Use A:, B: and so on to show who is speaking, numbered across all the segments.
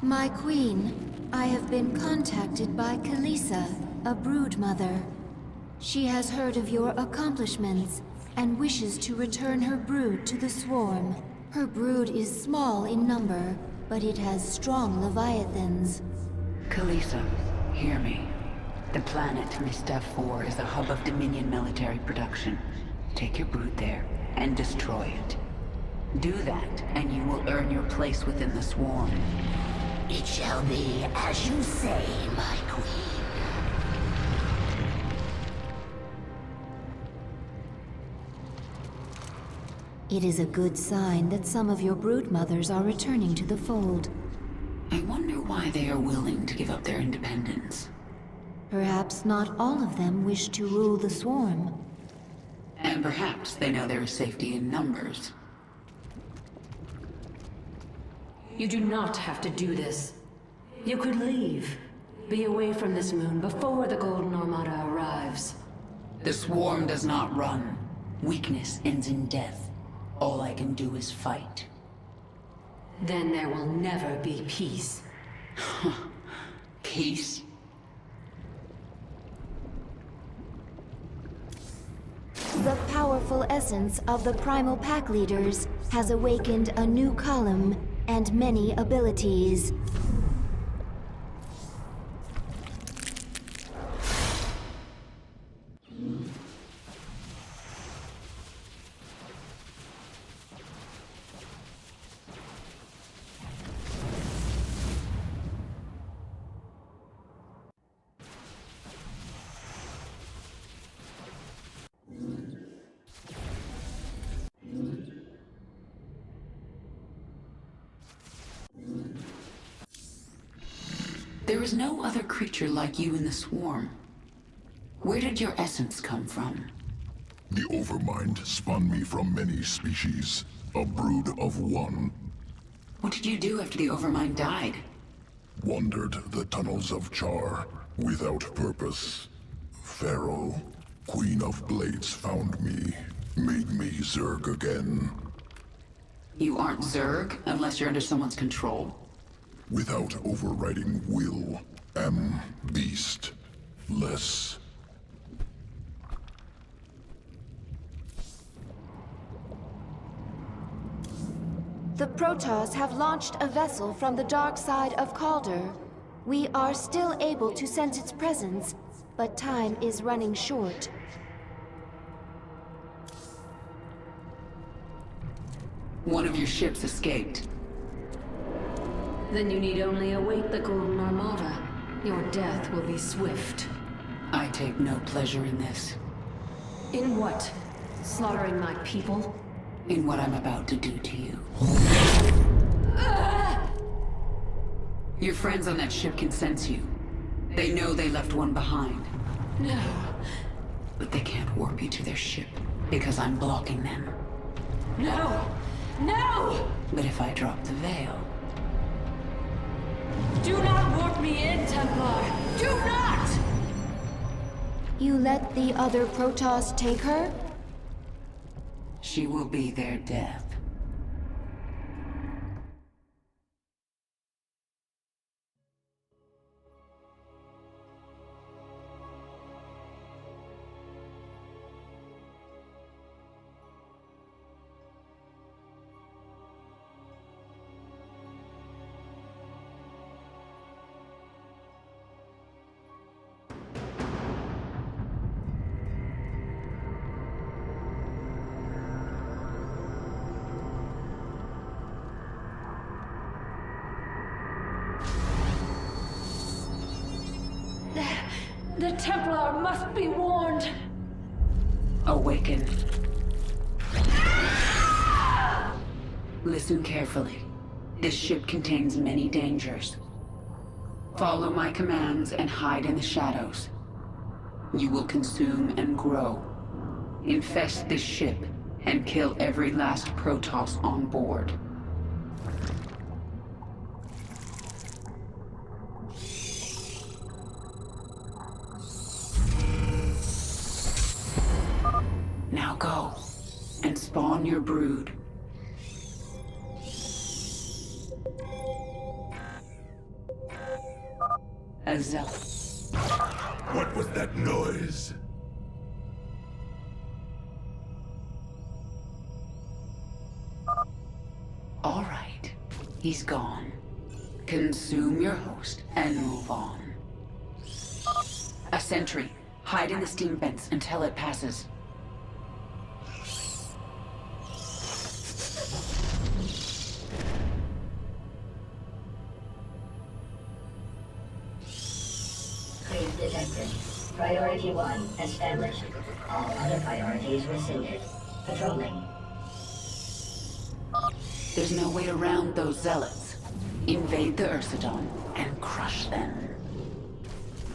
A: My queen, I have been contacted by Kalisa, a brood mother. She has heard of your accomplishments and wishes to return her brood to the swarm. Her brood is small in number, but it has strong leviathans.
B: Kalisa, hear me. The planet Mistaf 4 is a hub of Dominion military production. Take your brood there and destroy it. Do that, and you will earn your place within the swarm.
C: It shall be as you say, my queen.
A: It is a good sign that some of your brood mothers are returning to the fold.
B: I wonder why they are willing to give up their independence.
A: Perhaps not all of them wish to rule the swarm.
B: And perhaps they know there is safety in numbers.
D: You do not have to do this. You could leave. Be away from this moon before the Golden Armada arrives.
B: The swarm does not run. Weakness ends in death. All I can do is fight.
D: Then there will never be peace.
B: Peace?
A: The powerful essence of the primal pack leaders has awakened a new column and many abilities.
B: There is no other creature like you in the swarm. Where did your essence come from?
E: The Overmind spun me from many species, a brood of one.
B: What did you do after the Overmind died?
E: Wandered the tunnels of Char, without purpose. Pharaoh, Queen of Blades, found me, made me Zerg again.
B: You aren't Zerg unless you're under someone's control.
E: Without overriding will, am beast. Less.
A: The Protoss have launched a vessel from the dark side of Calder. We are still able to sense its presence, but time is running short.
B: One of your ships escaped.
D: Then you need only await the Golden Armada. Your death will be swift.
B: I take no pleasure in this.
D: In what? Slaughtering my people?
B: In what I'm about to do to you. Your friends on that ship can sense you. They know they left one behind.
D: No.
B: But they can't warp you to their ship, because I'm blocking them.
D: No! No!
B: But if I drop the veil...
D: Do not warp me in, Templar! Do not!
A: You let the other Protoss take her?
B: she will be their death.
D: The Templar must be warned!
B: Awaken. Listen carefully. This ship contains many dangers. Follow my commands and hide in the shadows. You will consume and grow. Infest this ship and kill every last Protoss on board. Now go, and spawn your brood. a zealot.
E: What was that noise?
B: All right, he's gone. Consume your host and move on. A sentry. Hide in the steam vents until it passes.
F: Creep detected. Priority 1 established. All other priorities rescinded. Patrolling.
B: There's no way around those zealots. Invade the Ursidon and crush them.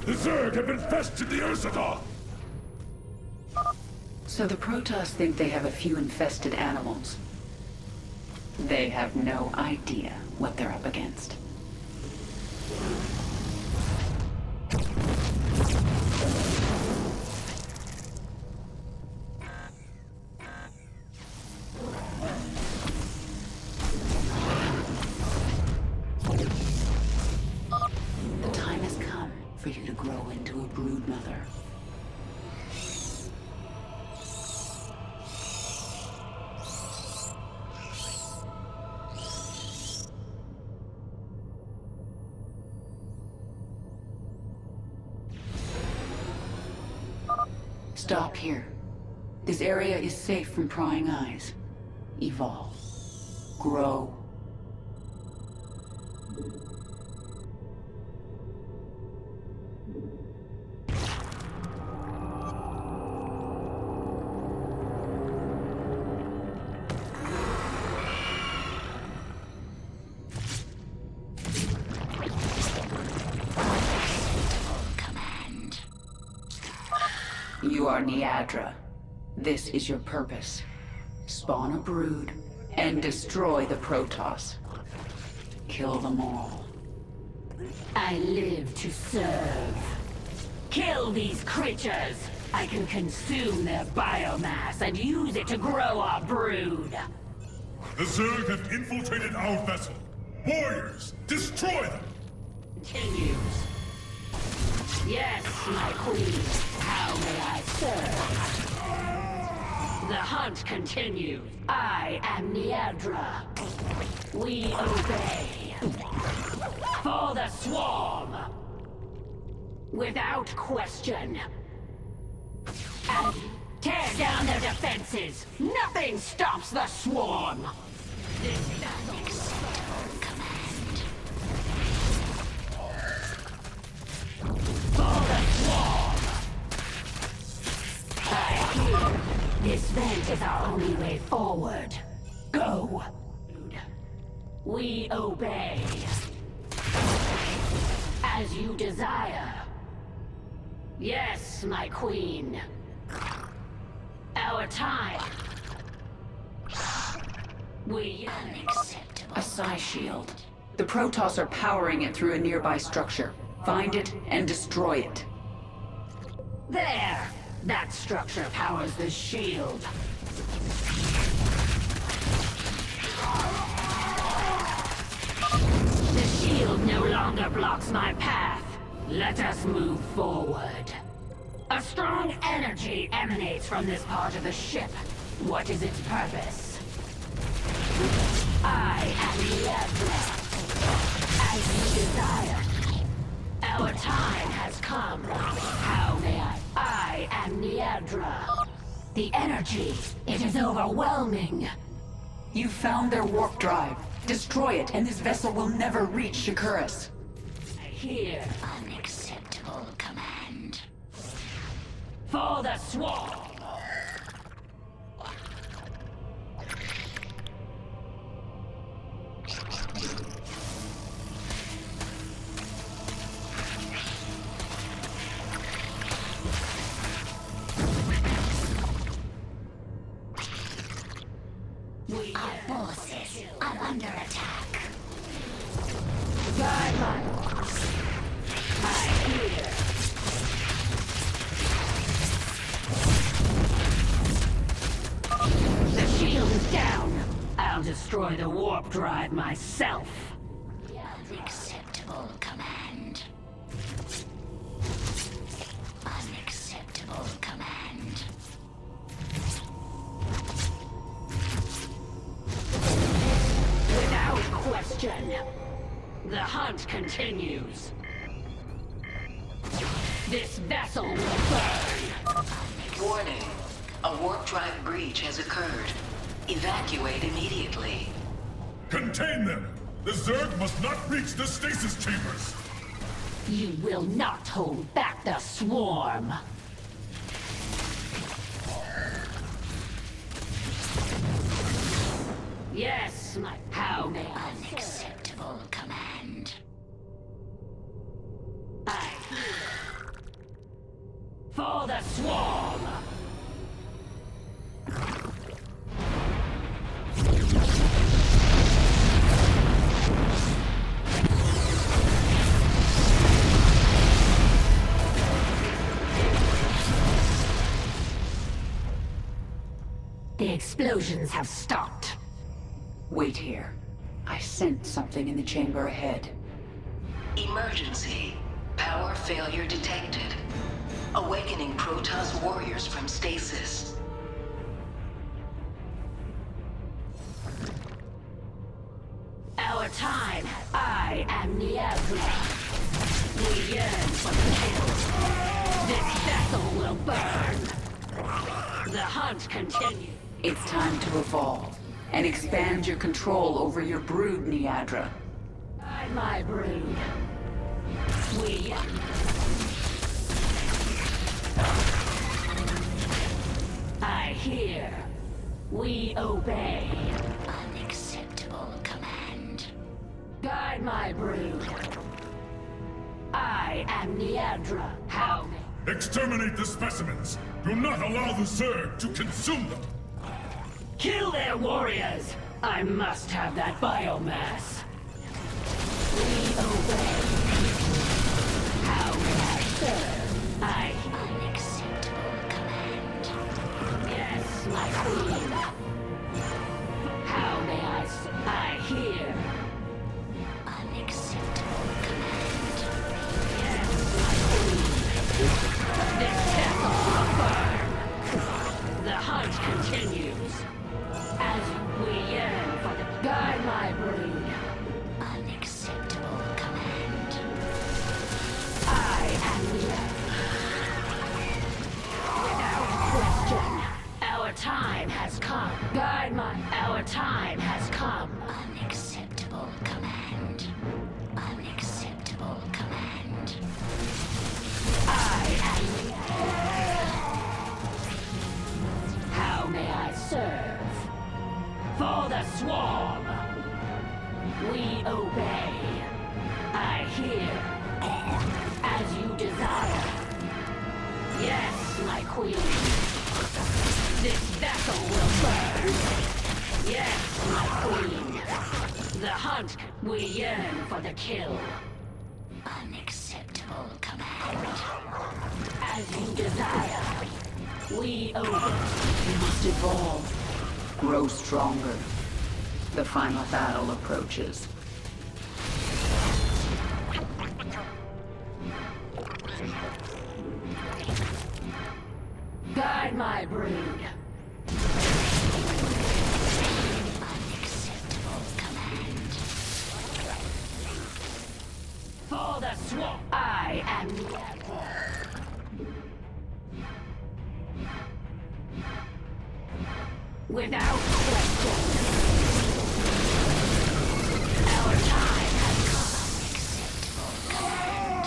E: The Zerg have infested the Ursidon!
B: So the Protoss think they have a few infested animals. They have no idea what they're up against. The time has come for you to grow into a brood mother. Stop here. This area is safe from prying eyes. Evolve. Grow. You are Niadra. This is your purpose. Spawn a brood and destroy the Protoss. Kill them all.
C: I live to serve. Kill these creatures! I can consume their biomass and use it to grow our brood.
E: The Zerg have infiltrated our vessel. Warriors, destroy them!
C: Continues. Yes, my queen. How may I serve? The hunt continues. I am Niadra. We obey. For the swarm! Without question. And tear down their defenses! Nothing stops the swarm! This is our command. For the swarm! I hear. This vent is our only way forward. Go! We obey. As you desire. Yes, my queen. Our time. Unacceptable.
B: A psi shield. The Protoss are powering it through a nearby structure. Find it and destroy it.
C: There! That structure powers the shield. The shield no longer blocks my path. Let us move forward. A strong energy emanates from this part of the ship. What is its purpose? I am the Emperor. As you desire. Our time has come. How may I am Niadra. The energy, it is overwhelming.
B: You found their warp drive. Destroy it, and this vessel will never reach Shakuras.
C: I hear. Unacceptable command. For the swarm! Our forces are under attack. Guidelines. I hear. The shield is down. I'll destroy the warp drive myself. Unacceptable command. Unacceptable command. Without question, the hunt continues. This vessel will burn.
G: Warning. A warp drive breach has occurred. Evacuate immediately.
E: Contain them! The Zerg must not reach the stasis chambers!
C: You will not hold back the swarm. Yes, my how may I unacceptable command. I for the swarm. The explosions have stopped.
B: Wait here. I sensed something in the chamber ahead.
G: Emergency. Power failure detected. Awakening Protoss warriors from stasis.
C: Our time. I am Niagara. We yearn for the kill. This vessel will burn. The hunt continues.
B: It's time to evolve and expand your control over your brood, Niadra.
C: Guide my brood. We I hear. We obey. Unacceptable command. Guide my brood. I am Niadra. How?
E: Exterminate the specimens! Do not allow the Zerg to consume them!
C: Kill their warriors! I must have that biomass. We obey. How may I serve? I unacceptable command. Yes, my queen. How may I hear. Unacceptable command. Yes, my queen. This vessel will burn. The hunt continues. As we yearn for the guide my brood. Unacceptable command. I am without question. Our time has come. Guide my. Our time has come. Unacceptable command. Unacceptable command. I am. How may I serve? For the swarm! We obey. I hear. As you desire. Yes, my queen. This vessel will burn. Yes, my queen. The hunt. We yearn for the kill. Unacceptable command. As you desire. We obey.
B: You must evolve. Grow stronger. The final battle approaches.
C: Guide my brood. Unacceptable command. For the swamp. I am. Without question. Our time has come. Unacceptable command.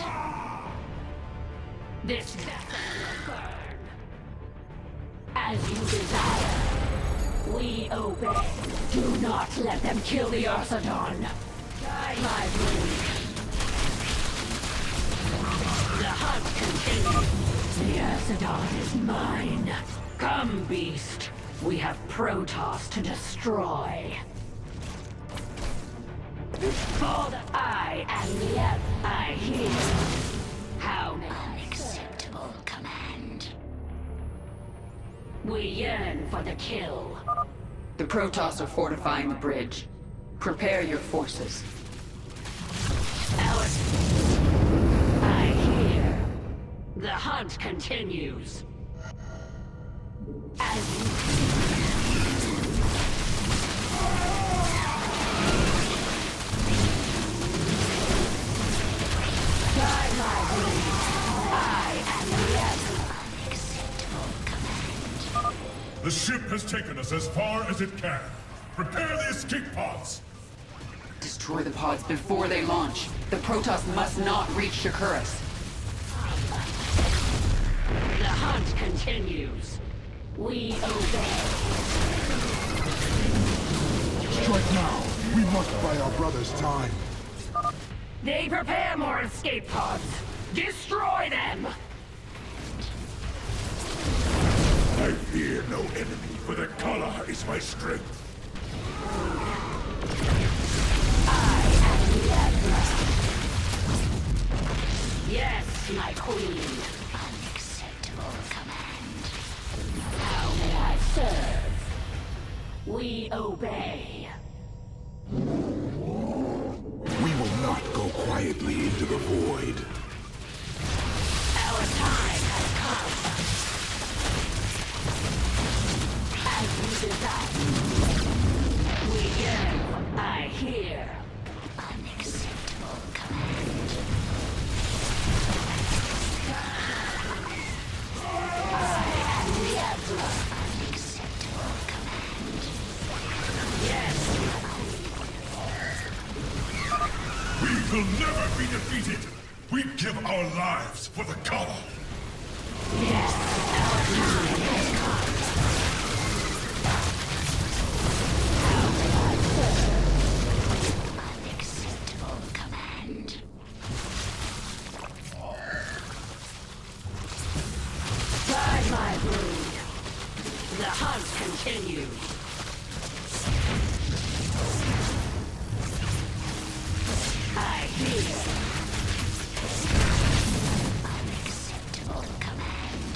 C: This vessel will burn. As you desire. We obey. Do not let them kill the Arsadon. Guide my brood. The hunt continues. The Arsadon is mine. Come, beast. We have Protoss to destroy. For the I am the I hear. How unacceptable command. We yearn for the kill.
B: The Protoss are fortifying the bridge. Prepare your forces.
C: Our I The hunt continues. As you by my will, I am the unacceptable command.
E: The ship has taken us as far as it can. Prepare the escape pods!
B: Destroy the pods before they launch. The Protoss must not reach Shakuras.
C: The hunt continues. We obey.
H: Strike now! We must buy our brothers time.
C: They prepare more escape pods. Destroy them!
E: I fear no enemy, for the color is my strength.
C: I am the Emperor. Yes, my queen. Unacceptable command. How may I serve? We obey.
H: We will not go quietly into the void.
C: Our time has come. As you desire. We give, I hear. Unacceptable command. I am the Emperor. Unacceptable command. Yes.
E: We will never be defeated! We give our lives for the color!
C: Yes, our time has come. How may I serve? Unacceptable command. Guide my brood. The hunt continues. I hear. Unacceptable command.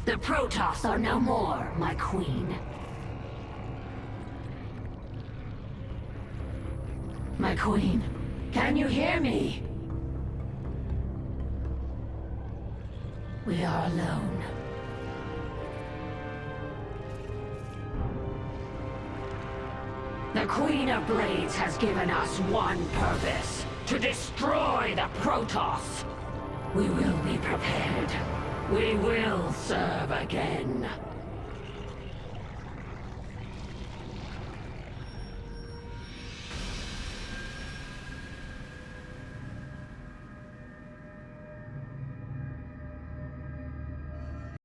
C: The Protoss are no more, my queen. My queen, can you hear me? We are alone. The Queen of Blades has given us one purpose: to destroy the Protoss. We will be prepared. We will serve again.